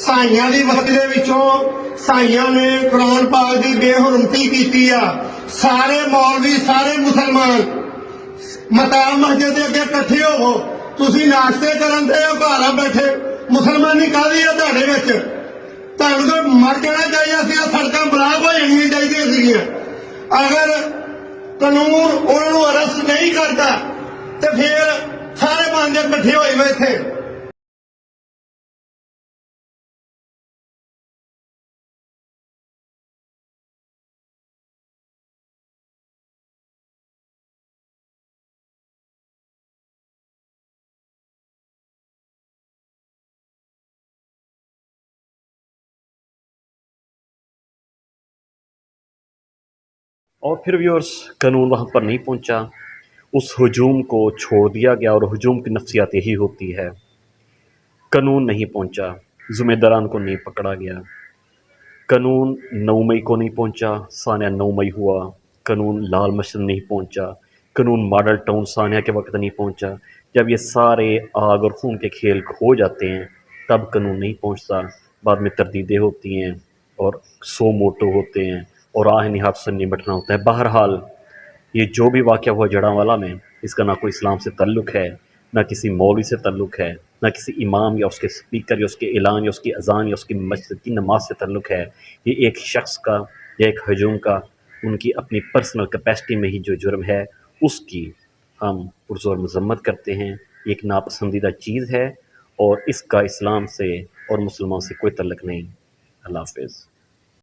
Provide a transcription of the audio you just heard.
ਸਾਈਆਂ ਦੀ ਬਸਤੀ ਦੇ ਵਿੱਚੋਂ ਸਾਈਆਂ ਨੇ ਕੁਰਾਨ ਪਾਕ ਦੀ ਬੇਹੁਰਮਤੀ ਕੀਤੀ ਆ। ਸਾਰੇ ਮੌਲਵੀ ਸਾਰੇ ਮੁਸਲਮਾਨ ਮਤਾ ਮਸਜਿਦ ਦੇ ਅੱਗੇ ਇਕੱਠੇ ਹੋਵੋ। ਤੁਸੀਂ ਨਾਸ਼ਤੇ ਕਰਨ ਦੇ ਹੋ, ਘਰ ਬੈਠੇ ਮੁਸਲਮਾਨੀ ਕਾਹਦੀ ਆ ਤੁਹਾਡੇ ਵਿੱਚ? ਤੁਹਾਨੂੰ ਤਾਂ ਮਰ ਜਾਣਾ ਚਾਹੀਦਾ ਸੀ। ਸੜਕਾਂ ਬਲਾਕ ਹੋ ਜਾਣੀਆਂ ਚਾਹੀਦੀਆਂ ਸੀਗੀਆਂ। ਅਗਰ ਕਾਨੂੰਨ ਉਹਨਾਂ ਨੂੰ ਅਰੈਸਟ ਨਹੀਂ ਕਰਦਾ ਤੇ ਫਿਰ ਸਾਰੇ ਬੰਦੇ ਇਕੱਠੇ ਹੋਏ ਵੇ ਇੱਥੇ। और फिर व्यूअर्स कानून वहाँ पर नहीं पहुँचा, उस हजूम को छोड़ दिया गया। और हजूम की नफ्सियात यही होती है, कानून नहीं पहुँचा, ज़िम्मेदारान को नहीं पकड़ा गया। कानून 9 मई को नहीं पहुँचा, सानिया 9 मई हुआ। कानून लाल मस्जिद नहीं पहुँचा, कानून मॉडल टाउन सानिया के वक्त नहीं पहुँचा। जब ये सारे आग और खून के खेल हो जाते हैं तब कानून नहीं पहुँचता। बाद में तरदीदें होती हैं और 100 मोटो होते हैं और आह निहात से निपटना होता है। बहरहाल ये जो भी वाक़या हुआ जड़ांवाला में, इसका ना कोई इस्लाम से ताल्लुक़ है, ना किसी मौलवी से ताल्लुक़ है, ना किसी इमाम या उसके स्पीकर या उसके ऐलान या उसकी अज़ान या उसकी मस्जिद की नमाज से ताल्लुक़ है। ये एक शख्स का या एक हजूम का, उनकी अपनी पर्सनल कैपेसिटी में ही जो जुर्म है उसकी हम पुरज़ोर मज़म्मत करते हैं। ये एक नापसंदीदा चीज़ है और इसका इस्लाम से और मुसलमान से कोई ताल्लुक़ नहीं। अल्लाह हाफ़िज़।